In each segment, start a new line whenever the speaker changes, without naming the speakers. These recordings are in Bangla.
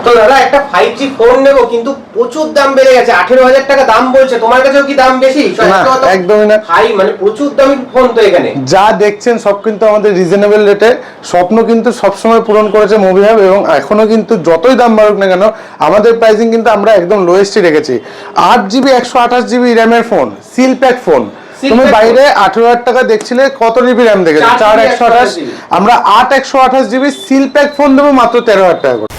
তো দাদা একটা 5G ফোন নেবো কিন্তু প্রচুর দাম বেড়ে গেছে, 18,000 টাকা দাম বলছে, তোমার কাছেও কি দাম বেশি?
একদমই না,
হাই মানে প্রচুর দামি ফোন তো এখানে
যা দেখছেন সব কিন্তু আমাদের রিজনেবল রেটে। স্বপ্ন কিন্তু সবসময় পূরণ করেছে মুভি হাব, এবং এখনো কিন্তু যতই দাম বাড়ুক না কেন আমাদের প্রাইসিং কিন্তু আমরা একদম লোয়েস্টই রেখেছি। 8GB 128GB র্যামের ফোন, সিল প্যাক ফোন। তুমি বাইরে 18,000 টাকা দেখছিলে, কত জিবি র্যাম দেখেছো? 4/128। আমরা 8/128GB সিল প্যাক ফোন দেবো মাত্র 13,000 টাকা করে।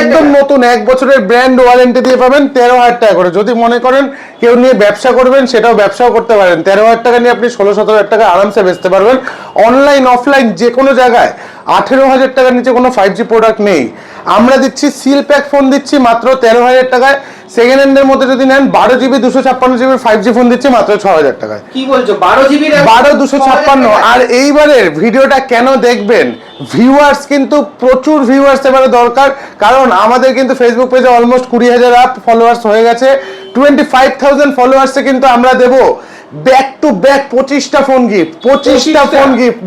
একদম নতুন 1 বছরের ব্র্যান্ড ওয়ারেন্টি দিয়ে পাবেন 13,000 টাকা করে। যদি মনে করেন কেউ নিয়ে ব্যবসা করবেন, সেটাও ব্যবসাও করতে পারেন। 13,000 টাকা নিয়ে আপনি 16-17,000 টাকা আরামসে বেচতে পারবেন অনলাইন অফলাইন যে কোনো জায়গায়। 18,000 টাকার নিচে কোনো 5G প্রোডাক্ট নেই। আমরা দিচ্ছি সিল প্যাক ফোন দিচ্ছি মাত্র 13,000 টাকায়। সেকেন্ড হ্যান্ডের মধ্যে যদি নেন 12GB 256GB 5G ফোন দিচ্ছি মাত্র 6,000 টাকায়।
কি বলছো? 12GB
12,256। আর এইবারের ভিডিওটা কেন দেখবেন, ভিউয়ার্স কিন্তু প্রচুর ভিউয়ার্স এবারে দরকার, কারণ আমাদের কিন্তু ফেসবুক পেজে অলমোস্ট 20,000 আপ ফলোয়ার্স হয়ে গেছে। 25,000 ফলোয়ার্সে কিন্তু আমরা দেবো ব্যাক টু ব্যাক 25টা ফোন গিফট, 25টা ফোন গিফট।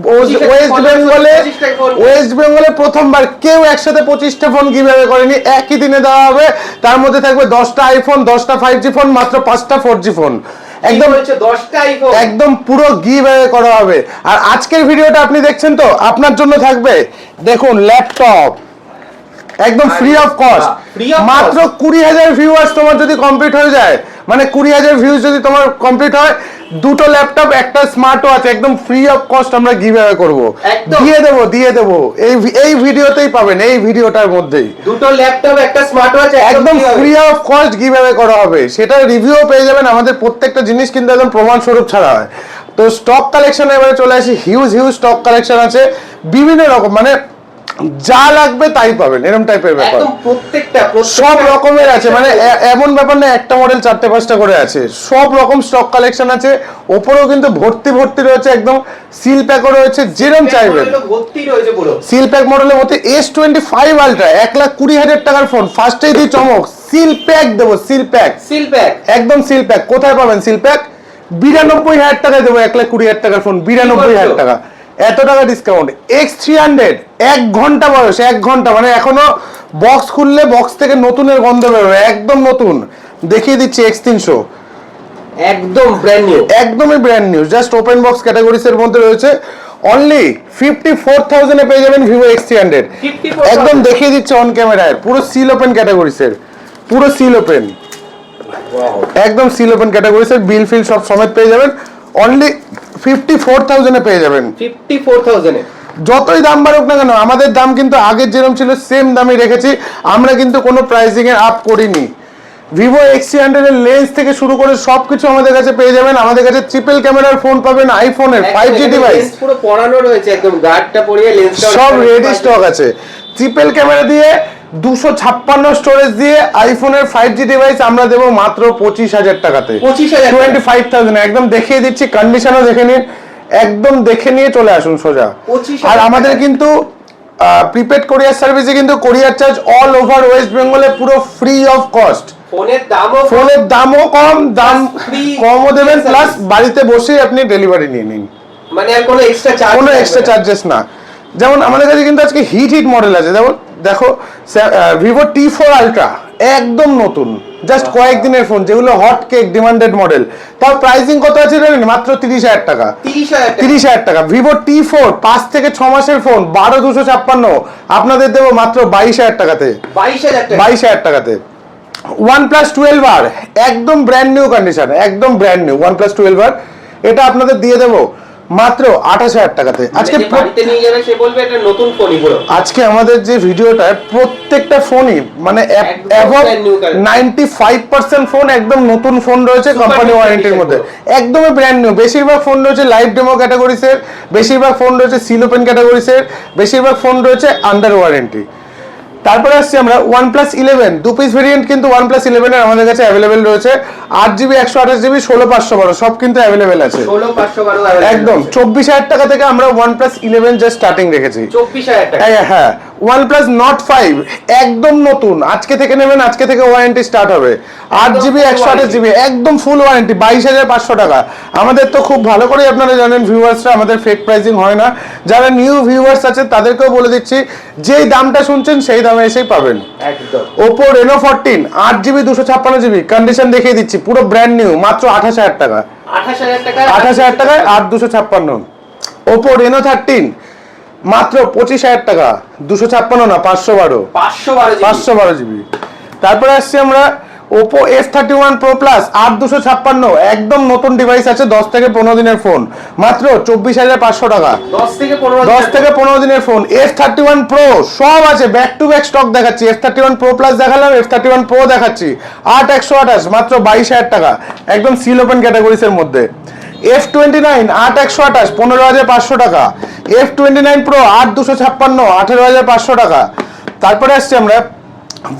ওয়েস্ট বেঙ্গলে প্রথমবার কেউ একসাথে 25টা ফোন গিভঅ্যাওয়ে করেনি, একই দিনে দেওয়া হবে। তার মধ্যে থাকবে 10টা আইফোন, 10টা 5G ফোন, মাত্র 5টা 4G ফোন। একদম পুরো গিভঅ্যাওয়ে করা হবে। আর আজকের ভিডিওটা আপনি দেখছেন তো, আপনার জন্য থাকবে দেখুন ল্যাপটপ একদম ফ্রি অফ কস্ট। মাত্র 20,000 ভিউয়ার্স তোমার যদি কমপ্লিট হয়ে যায়, মানে 20,000 ভিউজ যদি তোমার কমপ্লিট হয়, দুটো ল্যাপটপ একটা স্মার্ট ওয়াচ একদম ফ্রি অফ কস্ট আমরা গিভঅ্যাওয়ে করব। দিয়ে দেবো এই ভিডিওতেই পাবেন, এই ভিডিওটার মধ্যেই
দুটো ল্যাপটপ একটা স্মার্ট ওয়াচ
একদম ফ্রি অফ কস্ট গিভঅ্যাওয়ে করা হবে। সেটার রিভিউও পেয়ে যাবেন। আমাদের প্রত্যেকটা জিনিস কিন্তু একদম প্রমাণ স্বরূপ ছাড়া হয়। তো স্টক কালেকশনে এবারে চলে আসি। হিউজ স্টক কালেকশন আছে বিভিন্ন রকম, মানে যা লাগবে তাই পাবেন, এরকম টাইপের ব্যাপার।
একদম প্রত্যেকটা
সব রকমের আছে, মানে এমন ব্যাপার না একটা মডেল 4-5টা করে আছে, সব রকম স্টক কালেকশন আছে। ওপরেও কিন্তু ভর্তি রয়েছে, একদম সিল প্যাকও রয়েছে, যেরকম চাইবেন
ভর্তি রয়েছে পুরো।
সিল প্যাক মডেলের মধ্যে S25 আলট্রা 1,20,000 টাকার ফোন, ফার্স্টেই দিই চমক, সিল প্যাক দেবো। সিল প্যাক একদম সিল প্যাক। কোথায় পাবেন সিল প্যাক? 92,000 টাকায় দেবো 1,20,000 টাকার ফোন, 92,000 টাকা। এত টাকা ডিসকাউন্ট। X300 1 ঘন্টা বয়স, 1 ঘন্টা, মানে এখনো বক্স খুললে বক্স থেকে নতুনের গন্ধ বেরোবে, একদম নতুন। দেখিয়ে দিচ্ছি X300
একদম ব্র্যান্ড নিউ,
একদমই brand new, just open box categories এর মধ্যে রয়েছে। অনলি 54,000 এ পেয়ে যাবেন Vivo X300। একদম দেখিয়ে দিচ্ছে অন ক্যামেরায়, পুরো সিল ওপেন ক্যাটাগরিজ এর, পুরো সিল ওপেন, একদম সিল ওপেন ক্যাটাগরিজ এর, বিল ফিল সব সমেত পেয়ে যাবেন। অনলি 54,000 এ পেয়ে যাবেন।
54,000 এ
যতই দাম বাড়ুক না কেন আমাদের দাম কিন্তু আগের যেরকম ছিল সেম দামই রেখেছি। আমরা কিন্তু কোনো প্রাইসিং এর আপ করিনি। Vivo X300 এর লেন্স থেকে শুরু করে সবকিছু আমাদের কাছে পেয়ে যাবেন। আমাদের কাছে ট্রিপল ক্যামেরার ফোন পাবেন, আইফোনের 5G ডিভাইস
পুরো পরানো রয়েছে, একদম গার্ডটা পরিয়ে লেন্সটা
সব রেডি স্টক আছে। ট্রিপল ক্যামেরা দিয়ে 256 স্টোরেজ দিয়ে আইফোনের 5G ডিভাইস আমরা দেবো মাত্র 25,000 টাকাতে। 25,000 একদম দেখিয়ে দিচ্ছি, কন্ডিশনও দেখে নিন, একদম দেখে নিয়ে চলে আসুন সোজা। আর আমাদের কিন্তু প্রিপেড কোরিয়ার সার্ভিসে কিন্তু কোরিয়ার চার্জ অল ওভার ওয়েস্ট বেঙ্গলে পুরো ফ্রি অফ কস্ট। ফোনের দামও কম, দাম কমও দেবেন, প্লাস বাড়িতে বসেই আপনি ডেলিভারি নিয়ে নিন,
মানে আর কোনো এক্সট্রা
চার্জেস না। যেমন আমাদের কাছে কিন্তু আজকে হিট মডেল আছে, যেমন দেখো Vivo T4 Ultra একদম নতুন, জাস্ট কয়েকদিনের ফোন, যেগুলো হট কেক ডিমান্ডেড মডেল। তার প্রাইসিং কত আছে জানেন? মাত্র 30,000 টাকা। 30,000 টাকা। Vivo T4 5 থেকে 6 মাসের ফোন 12,256 আপনাদের দেবো মাত্র 22,000 টাকাতে। 22,000 টাকাতে। OnePlus 12R একদম ব্র্যান্ড নিউ কন্ডিশন, একদম ব্র্যান্ড নিউ OnePlus 12R, এটা আপনাদের দিয়ে দেবো মাত্র 28,000 টাকাতে। আজকে
বাড়িতে নিয়ে যাবে, সে বলবে এটা নতুন ফোনই পুরো।
আজকে আমাদের যে ভিডিওটা প্রত্যেকটা ফোনই মানে অ্যাবাউট 95% ফোন একদম নতুন ফোন রয়েছে কোম্পানি ওয়ারেন্টির মধ্যে, একদমই ব্র্যান্ড নিউ। বেশিরভাগ ফোন রয়েছে লাইভ ডেমো ক্যাটাগরিজের, বেশিরভাগ ফোন রয়েছে সিল ওপেন ক্যাটাগরিজের, বেশিরভাগ ফোন রয়েছে আন্ডার ওয়ারেন্টি। তারপরে আসছি আমরা OnePlus 11 দু পিস ভেরিয়েন্ট কিন্তু OnePlus 11 এর আমাদের কাছে অ্যাভেলেবেল রয়েছে। 8GB 128GB 16,512 সব কিন্তু অ্যাভেলেবেল আছে।
16,512
একদম 24,000 টাকা থেকে আমরা OnePlus 11 জাস্ট স্টার্টিং রেখেছি।
24,000 টাকা।
হ্যাঁ, OnePlus Nord 5 একদম নতুন, আজকে থেকে নেবেন, আজকে থেকে ওয়ারেন্টি স্টার্ট হবে। 8GB 128GB একদম ফুল ওয়ারেন্টি, 22,500 টাকা। আমাদের তো খুব ভালো করে আপনারা জানেন ভিউয়ার্সরা, আমাদের ফেক প্রাইসিং হয় না। যারা নিউ ভিউয়ার্স আছে তাদেরকেও বলে দিচ্ছি, যেই দামটা শুনছেন সেই দামে এসেই পাবেন।
একদম।
Oppo Reno 14 8GB 256GB condition দেখিয়ে দিচ্ছি, পুরো ব্র্যান্ড নিউ, মাত্র 28,000 টাকা।
28,000 টাকা,
28,000 টাকায় 8256। Oppo Reno 13 মাত্র 25,000 টাকা, 256 না 512, 512GB। তারপরে আসছি আমরা Oppo F31 Pro Plus 8256, একদম নতুন ডিভাইস আছে, 10 থেকে 15 দিনের ফোন, মাত্র 24,500 টাকা।
10 থেকে
15 দিনের ফোন। F31 Pro সব আছে, ব্যাক টু ব্যাক স্টক দেখাচ্ছি। F31 Pro Plus দেখালাম, F31 Pro দেখাচ্ছি। 8128 মাত্র 22,000 টাকা, একদম সিল ওপেন ক্যাটাগরিজের মধ্যে। F29 8128 15,500 টাকা। F29 Pro 8256 18,500 টাকা। তারপরে আসছে আমরা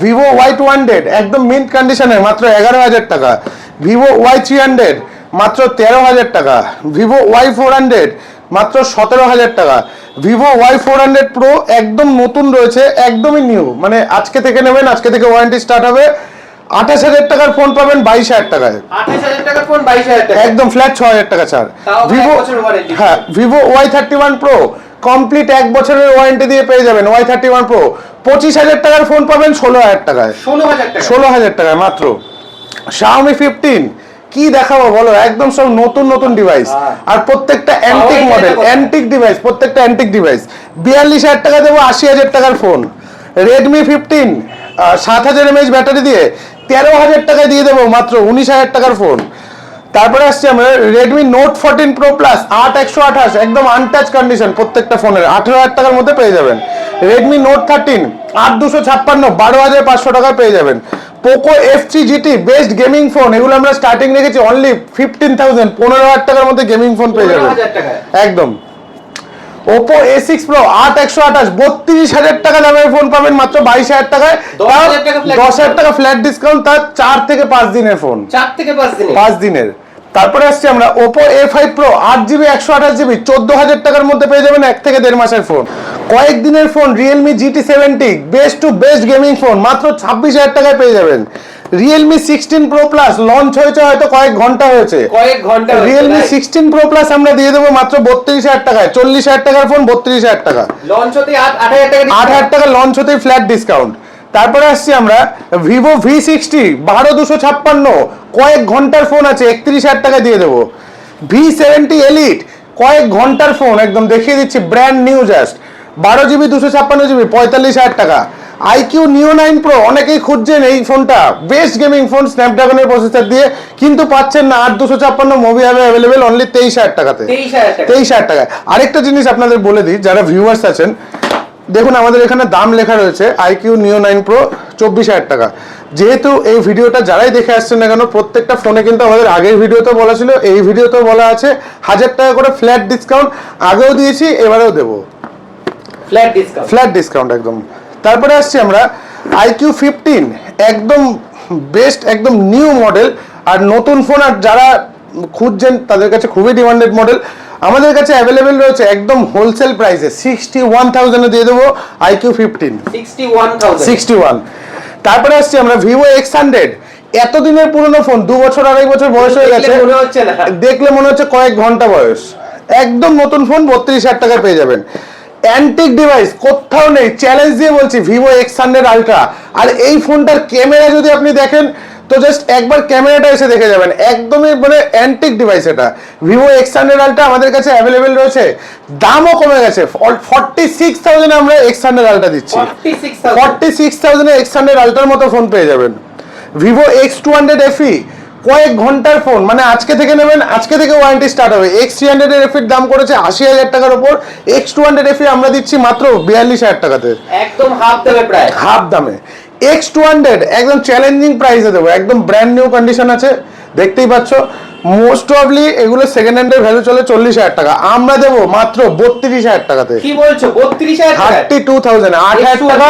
Vivo Y200 একদম মিন্ট কন্ডিশনে, মাত্র 11,000 টাকা। Vivo Y300 মাত্র 13,000 টাকা। Vivo Y400 মাত্র 17,000 টাকা। Vivo Y400 Pro একদম নতুন রয়েছে, একদমই নিউ, মানে আজকে থেকে নেবেন, আজকে থেকে ওয়ারেন্টি স্টার্ট হবে। 28,000 টাকার ফোন পাবেন 22,000 টাকায়।
28,000 টাকার ফোন 22,000 টাকা,
একদম ফ্ল্যাট 6,000 টাকা ছাড়।
Vivo
হ্যাঁ, Vivo Y31 Pro কমপ্লিট 1 বছরের ওয়ারেন্টি দিয়ে পেয়ে যাবেন। Y31 Pro 25,000 টাকার ফোন পাবেন 16,000 টাকায়। 16,000 টাকায় মাত্র। Xiaomi 15 কি দেখাবো বলো, একদম সব নতুন নতুন ডিভাইস, আর প্রত্যেকটা অ্যান্টিক মডেল, অ্যান্টিক ডিভাইস, প্রত্যেকটা অ্যান্টিক ডিভাইস। 42,000 টাকা দেবো 80,000 টাকার ফোন। Redmi 15 7,000 mAh ব্যাটারি দিয়ে 13,000 টাকায় দিয়ে দেবো মাত্র 19,000 টাকার ফোন। তারপরে আসছে আমরা Redmi Note 14 Pro Plus 8128 একদম আনটাচ কন্ডিশন, প্রত্যেকটা ফোনের 18,000 টাকার মধ্যে পেয়ে যাবেন। Redmi Note 13 8256 12,500 টাকায় পেয়ে যাবেন। Poco F3 GT best gaming phone, এগুলো আমরা স্টার্টিং রেখেছি অনলি 15,000 15,000 টাকার মধ্যে গেমিং ফোন পেয়ে যাবেন একদম। Oppo A6 Pro 8128 32,000 টাকা দামের ফোন পাবেন মাত্র 22,000 টাকায়। 10,000 টাকা ফ্ল্যাট ডিসকাউন্ট, তার 4 থেকে 5 দিনের ফোন, 5 দিনের। তারপরে আসছে আমরা Oppo A5 Pro 8GB 128GB 14,000 টাকার মধ্যে পেয়ে যাবেন, 1 থেকে 1.5 মাসের ফোন। কয়েকদিনের phone Realme GT70 best to best gaming phone, মাত্র 26,000 টাকায় পেয়ে যাবেন। Realme 16 Pro Plus লঞ্চ হয়েছে হয়তো কয়েক ঘন্টা হয়েছে, Realme 16 Pro Plus আমরা দিয়ে দেবো মাত্র 32,000 টাকায়। 40,000 টাকার ফোন 32,000 টাকা,
লঞ্চ হতে 8,000
টাকা লঞ্চ হতেই ফ্ল্যাট ডিসকাউন্ট। তারপরে আসছি আমরা Vivo V60 12,256 কয়েক ঘন্টার ফোন আছে, 31,000 টাকা দিয়ে দেবো। V70 Elite কয়েক ঘন্টার ফোন, একদম দেখিয়ে দিচ্ছি, brand new just, 12GB 256GB 45,000 টাকা। IQ Neo 9 Pro অনেকেই খুঁজছেন এই ফোনটা, বেস্ট গেমিং ফোন স্ন্যাপড্রাগনের প্রসেসর দিয়ে, কিন্তু পাচ্ছেন না। 8256 মুভি হবে অ্যাভেলেবেল অনলি 23,000 টাকাতে, 23,000 টাকায়। আরেকটা জিনিস আপনাদের বলে দিই, যারা ভিউয়ার্স আছেন, দেখুন আমাদের এখানে দাম লেখা রয়েছে IQ Neo 9 Pro 24,000 টাকা। যেহেতু এই ভিডিওটা যারাই দেখে আসছেন না কেন, প্রত্যেকটা ফোনে কিন্তু আমাদের আগের ভিডিওতে বলা ছিল, এই ভিডিওতেও বলা আছে, 1,000 টাকা করে ফ্ল্যাট ডিসকাউন্ট, আগেও দিয়েছি এবারেও দেবো, ফ্ল্যাট ডিসকাউন্ট একদম। তারপরে আসছি আমরা IQ 15 একদম বেস্ট, একদম নিউ মডেল আর নতুন ফোন, আর যারা খুঁজছেন তাদের কাছে খুবই ডিমান্ডেড মডেল। আমাদের কাছে অ্যাভেলেবেল রয়েছে একদম হোলসেল প্রাইসে 61,000 এ দিয়ে দেবো IQ 15 61। তারপরে আসছি আমরা Vivo X100 এতদিনের পুরনো ফোন, 2 বছর 2.5 বছর বয়স হয়ে গেছে, দেখলে মনে হচ্ছে কয়েক ঘন্টা বয়স, একদম নতুন ফোন 32,000 টাকায় পেয়ে যাবেন। অ্যান্টিক ডিভাইস কোথাও নেই, চ্যালেঞ্জ দিয়ে বলছি, Vivo X100 Ultra। আর এই ফোনটার ক্যামেরা যদি আপনি দেখেন তো জাস্ট একবার ক্যামেরাটা এসে দেখে যাবেন, একদমই মানে অ্যান্টিক ডিভাইস এটা। Vivo X100 Ultra আমাদের কাছে অ্যাভেলেবেল রয়েছে, দামও কমে গেছে, 46,000 আমরা X100 Ultra দিচ্ছি, 46,000 এ X100 Ultra মতো ফোন পেয়ে যাবেন। Vivo X200 FE কয়েক ঘন্টার ফোন, মানে আজকে থেকে নেবেন, আজকে থেকে ওয়ারেন্টি স্টার্ট হবে। X300 এর FE দাম করেছে 80,000 টাকার উপর, X200 FE আমরা দিচ্ছি মাত্র 42,000 টাকাতে,
একদম হাফ দামে, প্রায়
হাফ দামে। X200 একদম চ্যালেঞ্জিং প্রাইসে দেবো, একদম ব্র্যান্ড নিউ কন্ডিশন আছে, দেখতেই পাচ্ছ। মোস্ট প্রবাবলি এগুলো সেকেন্ড হ্যান্ডের ভ্যালু চলে 40,000 টাকা, আমরা দেবো মাত্র 32,000 টাকাতে।
কি বলছো, 32,000 টাকা,
32,000, 8,000 টাকা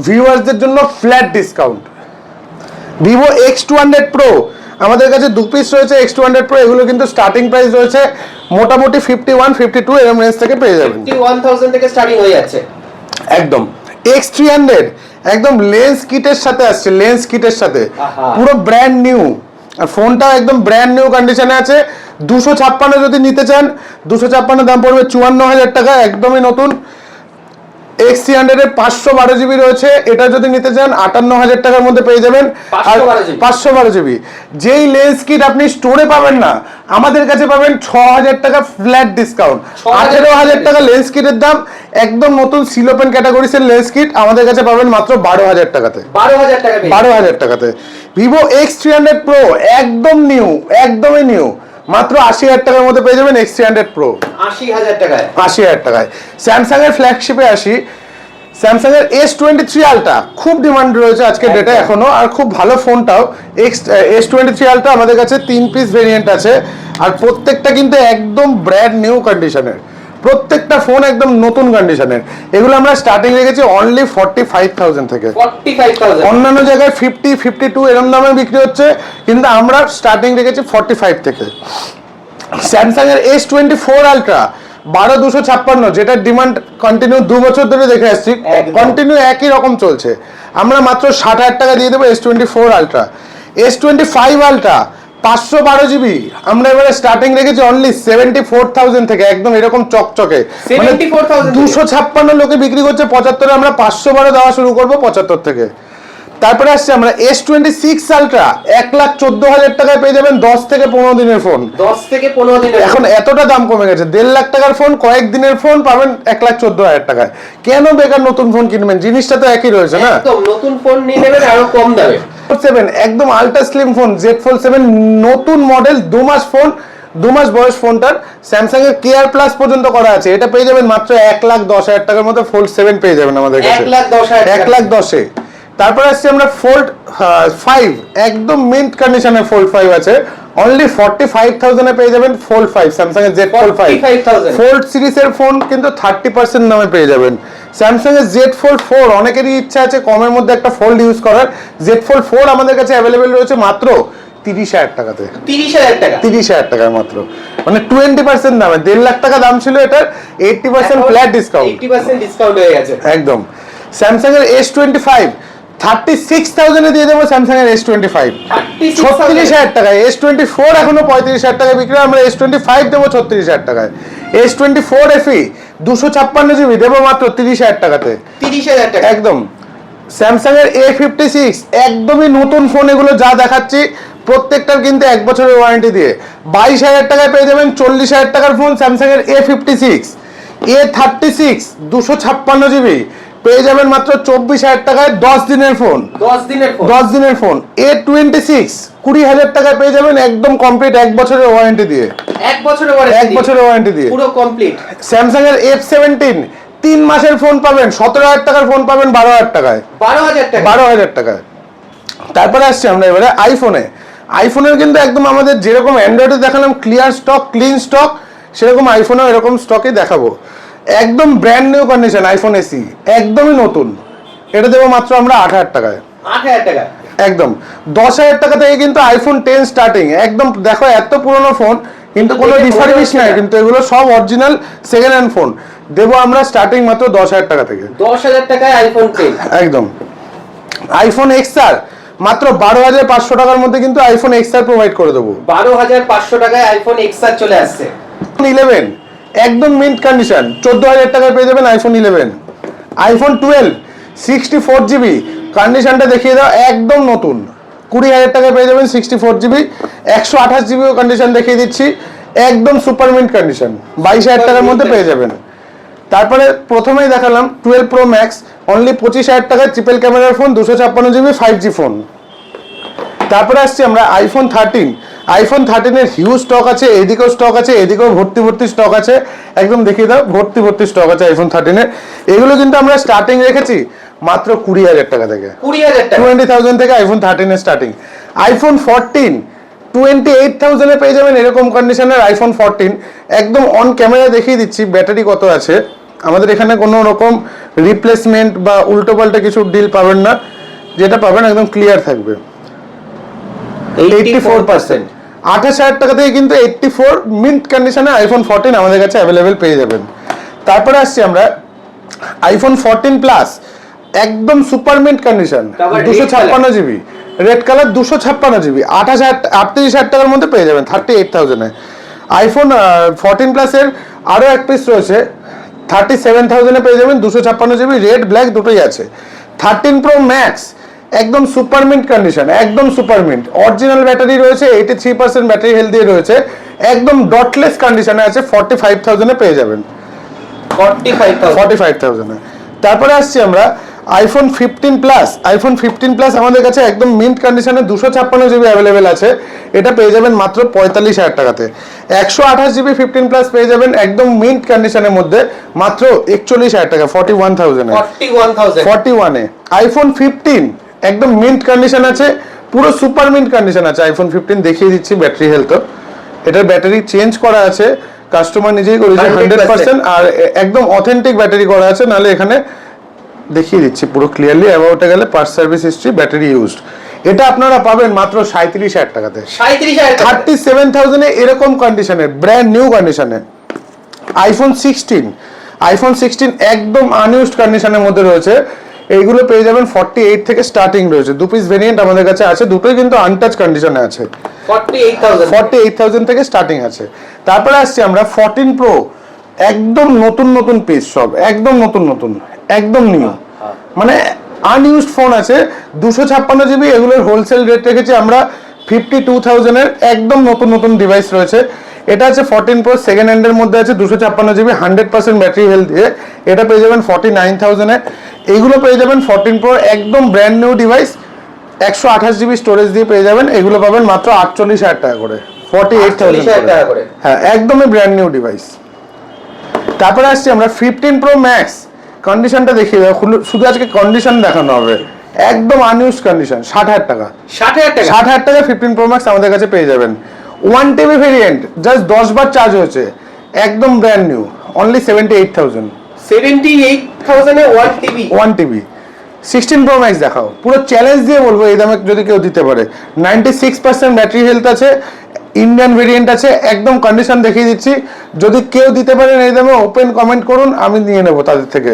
ভিউয়ার্সদের জন্য flat discount. Vivo X200 Pro আমাদের কাছে 2 পিস রয়েছে X200 Pro, এগুলো কিন্তু স্টার্টিং প্রাইস রয়েছে মোটামুটি 51 52 এরকম রেঞ্জ থেকে পেয়ে যাবেন,
51,000 থেকে স্টার্টিং হয়ে যাচ্ছে
একদম। X300 একদম লেন্স কিটের সাথে আসছে, লেন্স কিটের সাথে
আহা।
পুরো ব্র্যান্ড নিউ, আর ফোনটা একদম ব্র্যান্ড নিউ কন্ডিশনে আছে। 256 যদি নিতে চান, 256 দাম পড়বে 54,000 টাকা, একদমই নতুন। X300 এর 512 জিবি রয়েছে, এটা যদি নিতে চান 58,000 টাকার মধ্যে পেয়ে যাবেন। আর 512 জিবি যেই লেন্স কিট আপনি স্টোরে পাবেন না, আমাদের কাছে পাবেন 6,000 টাকা ফ্ল্যাট ডিসকাউন্ট। 18,000 টাকা লেন্স কিটের দাম, একদম নতুন সিলোপেন ক্যাটাগরিজের লেন্স কিট আমাদের কাছে পাবেন মাত্র 12,000 টাকাতে।
12,000 টাকা,
12,000 টাকাতে ভিভো X300 প্রো একদম নিউ, একদমই নিউ, মাত্র 80,000 টাকার মধ্যে পেয়ে যাবেন X300 প্রো।
80,000 টাকায়,
80,000 টাকায়। স্যামসাং এর ফ্ল্যাগশিপে আসি, স্যামসাং এর S23 আলট্রা খুব ডিমান্ড রয়েছে আজকের ডেটে এখনো, আর খুব ভালো ফোনটাও। S23 আলট্রা আমাদের কাছে 3 পিস ভেরিয়েন্ট আছে, আর প্রত্যেকটা কিন্তু একদম ব্র্যান্ড নিউ কন্ডিশনের, প্রত্যেকটা ফোন একদম নতুন কন্ডিশনের। এগুলো আমরা স্টার্টিং রেখেছি অনলি 45,000 থেকে।
45,000,
অন্যান্য জায়গায় 50, 52 এরকম দামে বিক্রি হচ্ছে, কিন্তু আমরা স্টার্টিং রেখেছি 45 থেকে। স্যামসাং এর S24 আলট্রা 12,256, যেটা ডিমান্ড কন্টিনিউ 2 বছর ধরে দেখে আসছি, কন্টিনিউ একই রকম চলছে। আমরা মাত্র 60,000 টাকা দিয়ে দেবো S24 ultra. S25 ultra 512 GB আমরা এবারে স্টার্টিং রেখেছি অনলি 74,000 থেকে, একদম এরকম চকচকে।
74,000
256 লোকে বিক্রি করছে 75, আমরা 512 দেওয়া শুরু করবো 75 থেকে। তারপরে আসছে আমরা S26 আলট্রা 1,14,000 টাকায় পেয়ে যাবেন 10 থেকে 15 দিনের ফোন।
10 থেকে 15 দিনের,
এখন এতটা দাম কমে গেছে, 1.5 লাখ টাকার ফোন কয়েকদিনের ফোন পাবেন 1,14,000 টাকায়। কেন বেকার নতুন ফোন কিনবেন, জিনিসটা তো একই রয়েছে না।
একদম নতুন ফোন নিয়ে নেবেন আরো কম দামে।
7 একদম ultra slim phone, Z Fold 7 নতুন মডেল, 2 মাস ফোন, 2 মাস বয়স ফোনটার। স্যামসাং এর কেয়ার প্লাস পর্যন্ত করা আছে, এটা পেয়ে যাবেন মাত্র 1,10,000 টাকার মধ্যে। Fold 7 পেয়ে যাবেন আমাদের কাছে
1,10,000,
1,10,000। তারপর আসছে আমরা Fold 5, একদম মিন্ট কন্ডিশনে Fold 5 আছে, অনলি 45,000 এ পেয়ে যাবেন Fold 5, স্যামসাং এর Z Fold 5।
45,000
Fold সিরিজের ফোন কিন্তু 30% দামে পেয়ে যাবেন। স্যামসাং এর Z Fold 4, অনেকেরই ইচ্ছা আছে কমের মধ্যে একটা ফোল্ড ইউজ করার, Z Fold 4 আমাদের কাছে অ্যাভেলেবেল রয়েছে মাত্র 30,000 টাকাতে।
30,000 টাকা,
30,000 টাকায় মাত্র, মানে 20% দামে। 1.5 লাখ টাকা দাম ছিল এটার, 80% ফ্ল্যাট ডিসকাউন্ট,
80% ডিসকাউন্ট হয়ে গেছে
একদম। স্যামসাং এর S25 36,000 এ দিয়ে দেবো স্যামসাং এর S25, 36,000 টাকায়। S24 এখনো 35,000 টাকায় বিক্রি হয়, আমরা S25 দেবো 36,000 টাকায়। S24 FE 256 জিবি দেবো মাত্র 30,000 টাকাতে,
30,000 টাকা,
একদম। স্যামসাং এর A56 একদমই নতুন ফোন, এগুলো যা দেখাচ্ছি প্রত্যেকটার কিন্তু 1 বছরের ওয়ারেন্টি দিয়ে 22,000 টাকায় পেয়ে যাবেন 40,000 টাকার ফোন স্যামসাং এর A56। A36 256 জিবি পেয়ে যাবেন মাত্র 24,000 টাকায়, 10 দিনের ফোন,
10 দিনের ফোন,
10 দিনের ফোন। A26 20,000 টাকায় পেয়ে যাবেন একদম কমপ্লিট 1 বছরের ওয়ারেন্টি দিয়ে,
1 বছরের ওয়ারেন্টি,
1 বছরের ওয়ারেন্টি দিয়ে
পুরো কমপ্লিট।
স্যামসাং এর F17 3 মাসের ফোন পাবেন 17,000 টাকার ফোন পাবেন 12,000 টাকায়,
12,000 টাকা,
12,000 টাকায়। তারপরে আসছি আমরা এবারে আইফোনে। আইফোনের কিন্তু একদম আমাদের যেরকম অ্যান্ড্রয়েডে দেখালাম ক্লিয়ার স্টক, ক্লিন স্টক, সেরকম আইফোনেও এরকম স্টকই দেখাবো। একদম brand new condition iPhone SE, একদমই নতুন, এটা দেবো মাত্র আমরা 8,000 টাকায়,
8,000 টাকা,
একদম। 10,000 টাকা থেকে কিন্তু আইফোন 10 স্টার্টিং, একদম দেখো এত পুরনো ফোন কিন্তু কোনো রিফারবিশ নাই, কিন্তু এগুলো সব অরিজিনাল সেকেন্ড হ্যান্ড ফোন, দেবো আমরা স্টার্টিং মাত্র 10,000 টাকা থেকে,
10,000 টাকায় আইফোন 10,
একদম। আইফোন XR মাত্র 12,500 টাকার মধ্যে কিন্তু আইফোন XR প্রোভাইড করে দেবো,
12,500 টাকায় আইফোন XR চলে আসছে।
11 একদম মিন্ট কন্ডিশন 14,000 টাকায় পেয়ে যাবেন আইফোন 11। আইফোন 12 64 জিবি কন্ডিশনটা দেখিয়ে দাও, একদম নতুন, 20,000 টাকায় পেয়ে যাবেন 64 জিবি। 128 জিবিও কন্ডিশন দেখিয়ে দিচ্ছি, একদম সুপার মিন্ট কন্ডিশন, 22,000 টাকার মধ্যে পেয়ে যাবেন। তারপরে প্রথমেই দেখালাম 12 প্রো ম্যাক্স, অনলি 25,000 টাকায় ট্রিপল ক্যামেরার ফোন, 256 জিবি 5G ফোন। তারপরে আসছি আমরা আইফোন 13। আইফোন 13 এর হিউজ স্টক আছে, এদিকেও স্টক আছে, এদিকেও ভর্তি ভর্তি স্টক আছে, একদম দেখিয়ে দাও, ভর্তি ভর্তি স্টক আছে আইফোন 13 এর। এগুলো কিন্তু আমরা স্টার্টিং রেখেছি মাত্র 20,000 টাকা থেকে,
20,000 টাকা,
20,000 থেকে আইফোন 13 এর স্টার্টিং। আইফোন 14 28,000 এ পেয়ে যাবেন এরকম কন্ডিশনের আইফোন 14, একদম অন ক্যামেরা দেখিয়ে দিচ্ছি ব্যাটারি কত আছে। আমাদের এখানে কোনো রকম রিপ্লেসমেন্ট বা উল্টো পাল্টা কিছু ডিল পাবেন না, যেটা পাবেন একদম ক্লিয়ার থাকবে। 84%, 28,000 টাকা থেকে কিন্তু 84 মিন্ট কন্ডিশনে আইফোন 14 আমাদের কাছে অ্যাভেলেবেল পেয়ে যাবেন। তারপরে আসছি আমরা আইফোন 14 প্লাস, একদম সুপার মিন্ট কন্ডিশন,
তারপর
256 জিবি রেড কালার, 256 জিবি 38,000 টাকার মধ্যে পেয়ে যাবেন 38,000 এ। আইফোন 14 প্লাস এর আরো এক পিস রয়েছে 37,000 এ পেয়ে যাবেন, 256 জিবি রেড ব্ল্যাক দুটোই আছে। 13 প্রো ম্যাক্স একদম সুপার মিন্ট কন্ডিশন, একদম সুপার মিন্ট, অরিজিনাল ব্যাটারি রয়েছে, 83% ব্যাটারি হেলথ দিয়ে রয়েছে, একদম ডটলেস কন্ডিশনে আছে, 45,000 এ পেয়ে যাবেন, 45,000 এ। তারপরে আসছি আমরা আইফোন 15 প্লাস। আইফোন 15 প্লাস আমাদের কাছে একদম মিন্ট কন্ডিশনে 256 জিবি অ্যাভেলেবেল আছে, এটা পেয়ে যাবেন মাত্র 45,000 টাকাতে। 128 জিবি 15 প্লাস পেয়ে যাবেন একদম মিন্ট কন্ডিশনের মধ্যে মাত্র 41,000 টাকা, 41,000 এ। 41 এ আইফোন 15 একদম মিন্ট কন্ডিশন আছে, পুরো সুপার মিন্ট কন্ডিশন আছে আইফোন 15, দেখিয়ে দিচ্ছি ব্যাটারি হেলথ। এটার ব্যাটারি চেঞ্জ করা আছে, কাস্টমার নিজেই করেছে 100%, আর একদম অথেন্টিক ব্যাটারি করা আছে, নালে এখানে দেখিয়ে দিচ্ছি পুরো ক্লিয়ারলি। অ্যাবাউটে গেলে parts service history, battery used, এটা আপনারা পাবেন মাত্র 37,000 টাকাতে। 37,000 এ এরকম কন্ডিশনে ব্র্যান্ড নিউ কন্ডিশনে আইফোন 16 একদম আনইউজড কন্ডিশনের মধ্যে রয়েছে, এইগুলো পেয়ে যাবেন 48 থেকে স্টার্টিং রয়েছে। দু পিস ভেরিয়েন্ট আমাদের কাছে আছে, দুটোই কিন্তু আনটাচ কন্ডিশনে আছে, 48,000 থেকে স্টার্টিং আছে। তারপরে আসছি আমরা 14 প্রো, একদম নতুন পিস, সব একদম নতুন একদম নিউ, মানে আনইউজড ফোন আছে। 256 জিবি এগুলোর হোলসেল রেট রেখেছি আমরা 52,000 এর, একদম নতুন ডিভাইস রয়েছে। এটা আছে 14 প্রো, সেকেন্ড হ্যান্ডের মধ্যে আছে, 256 জিবি 100% ব্যাটারি হেলথ দিয়ে, এটা পেয়ে যাবেন 49,000 এ। এইগুলো পেয়ে যাবেন 14 প্রো একদম brand new device, 128 GB storage দিয়ে পেয়ে যাবেন, এগুলো পাবেন মাত্র 48,000 টাকা করে, 48,000 টাকা করে, হ্যাঁ একদমই ব্র্যান্ড নিউ ডিভাইস। তারপরে আসছি আমরা 15 প্রো ম্যাক্স, কন্ডিশনটা দেখিয়ে দাও, শুধু আজকে কন্ডিশন দেখানো হবে, একদম আনইউজড কন্ডিশন, 60,000 টাকা, 60,000 টাকা 15 প্রো ম্যাক্স আমাদের কাছে পেয়ে যাবেন। 1 টিবি ভেরিয়েন্ট, জাস্ট 10 বার চার্জ হয়েছে, একদম ব্র্যান্ড নিউ, অনলি 78,000
78,000 এ 1 টিবি।
16 প্রো ম্যাক্স দেখাও, পুরো চ্যালেঞ্জ দিয়ে বলবো এই দামে যদি কেউ দিতে পারে। 96% ব্যাটারি হেলথ আছে, ইন্ডিয়ান ভেরিয়েন্ট আছে, একদম কন্ডিশন দেখিয়ে দিচ্ছি, যদি কেউ দিতে পারেন এই দামে ওপেন কমেন্ট করুন, আমি নিয়ে নেবো তাদের থেকে।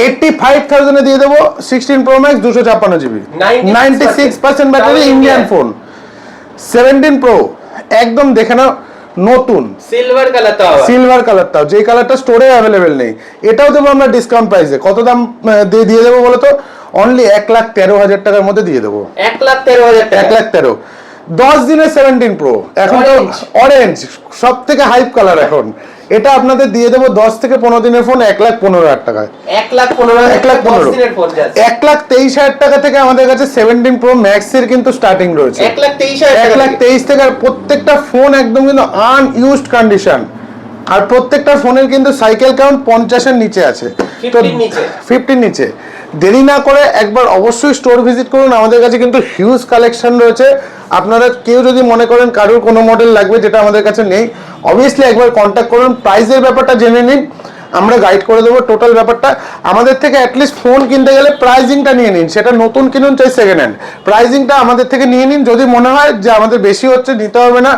85,000 এ দিয়ে দেবো 16 pro max 256 GB, 96% battery, Indian phone. 17 pro একদম দেখে নাও, নতুন সিলভার কালারটাও, যে কালারটা স্টোরে অ্যাভেলেবেল নেই, এটাও দেবো আমরা ডিসকাউন্ট প্রাইসে। কত দাম দিয়ে দেবো বলো তো? অনলি 1,13,000 টাকার মধ্যে দিয়ে দেবো, 1,13,000। 10 দিনের 17 প্রো, এখন তো অরেঞ্জ সব থেকে হাইপ কালার এখন, এটা আপনাদের দিয়ে দেবো 10 থেকে 15 দিনের ফোন 1,15,000 টাকায়, 1,23,000 টাকা থেকে আমাদের কাছে 17 প্রো ম্যাক্স এর কিন্তু স্টার্টিং রয়েছে, 1,23,000 থেকে। আর প্রত্যেকটা ফোন একদম কিন্তু আনইউজড কন্ডিশন, আর প্রত্যেকটা ফোনের কিন্তু সাইকেল কাউন্ট 50 এর নিচে আছে, 50 নিচে। দেরি না করে একবার অবশ্যই স্টোর ভিজিট করুন, আমাদের কাছে কিন্তু হিউজ কালেকশন রয়েছে। আপনারা কেউ যদি মনে করেন কারোর কোনো মডেল লাগবে যেটা আমাদের কাছে নেই, অবভিয়াসলি একবার কন্ট্যাক্ট করুন, প্রাইসের ব্যাপারটা জেনে নিন, আমরা গাইড করে দেবো টোটাল ব্যাপারটা। আমাদের থেকে অ্যাটলিস্ট ফোন কিনতে গেলে প্রাইজিংটা নিয়ে নিন, সেটা নতুন কিনুন চাই সেকেন্ড হ্যান্ড, প্রাইজিংটা আমাদের থেকে নিয়ে নিন। যদি মনে হয় যে আমাদের বেশি হচ্ছে নিতে হবে না,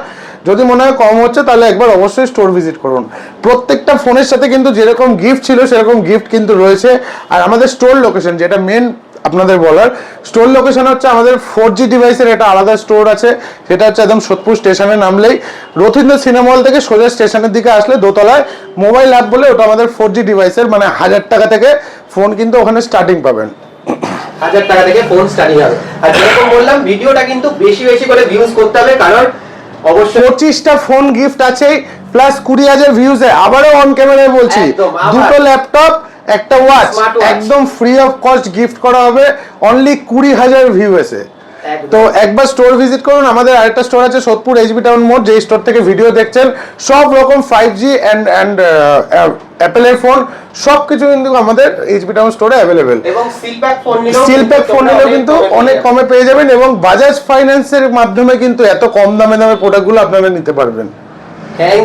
যদি মনে হয় কম হচ্ছে তাহলে একবার অবশ্যই স্টোর ভিজিট করুন। প্রত্যেকটা ফোনের সাথে কিন্তু যেরকম গিফট ছিল সেরকম গিফট কিন্তু রয়েছে। আর আমাদের স্টোর লোকেশন, যেটা মেন আপনাদের বলার, স্টোর লোকেশন হচ্ছে আমাদের 4G ডিভাইসের এটা আলাদা স্টোর আছে, সেটা হচ্ছে একদম সোদপুর স্টেশনে নামলেই রথীন্দ্র সিনেমা হল থেকে সোজা স্টেশনের দিকে আসলে দোতলায় মোবাইল অ্যাপ বলে, ওটা আমাদের 4G ডিভাইসের, মানে 1,000 টাকা থেকে ফোন কিন্তু ওখানে স্টার্টিং পাবেন,
1,000 টাকা থেকে ফোন স্টার্টিং হবে। আর যেরকম বললাম ভিডিওটা কিন্তু বেশি করে ভিউজ করতে হবে, কারণ অবশ্যই
25টা ফোন গিফট আছে, প্লাস 20,000 ভিউজ। আবারও অন ক্যামেরায় বলছি, দুটো ল্যাপটপ একটা ওয়াচ একদম ফ্রি অফ কস্ট গিফট করা হবে, অনলি 20,000 ভিউ এসে। তো একবার স্টোর ভিজিট করুন। আমাদের আরেকটা স্টোর আছে সোদপুর HB টাউন মোড়, যে স্টোর থেকে ভিডিও দেখছেন সব রকম 5G অ্যান্ড অ্যাপেলের ফোন সবকিছু কিন্তু আমাদের HB টাউন স্টোরে অ্যাভেলেবেল,
এবং
স্টিল প্যাক ফোন নিলেও কিন্তু অনেক কমে পেয়ে যাবেন, এবং বাজাজ ফাইন্যান্সের মাধ্যমে কিন্তু এত কম দামে প্রোডাক্টগুলো আপনারা নিতে পারবেন।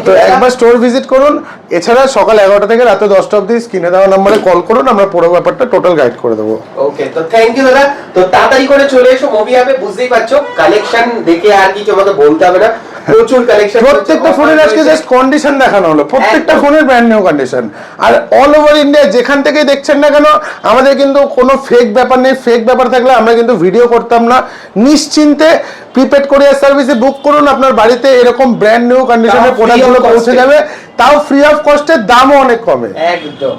তো একবার স্টোর ভিজিট করুন। এছাড়া সকাল 11টা থেকে রাতে 10টা অবধি স্ক্রিনে দেওয়া নম্বরে কল করুন, আমরা পুরো ব্যাপারটা টোটাল গাইড করে দেবো।
ওকে, তো থ্যাংক ইউ দাদা। তো তাড়াতাড়ি করে চলে এসো মুভি হবে, বুঝতেই পারছো কালেকশন দেখে আর কিছু আমাকে বলতে হবে না। প্রচুর কালেকশন,
প্রত্যেকটা ফোনের আজকে জাস্ট কন্ডিশন দেখানো হলো, প্রত্যেকটা
একদম।
ফোনের ব্র্যান্ড নিউ কন্ডিশন। আর অল ওভার ইন্ডিয়া যেখান থেকে দেখছেন না কেন, আমাদের কিন্তু কোনো ফেক ব্যাপার নেই। ফেক ব্যাপার থাকলে আমরা কিন্তু ভিডিও করতাম না। নিশ্চিন্তে প্রিপেড কোরিয়ার সার্ভিসে বুক করুন, আপনার বাড়িতে এরকম ব্র্যান্ড নিউ কন্ডিশনের
তাও free of
প্রোডাক্টগুলো পৌঁছে
cost-এ।
যাবে, তাও ফ্রি অফ কস্টে, দামও অনেক কমে।
একদম।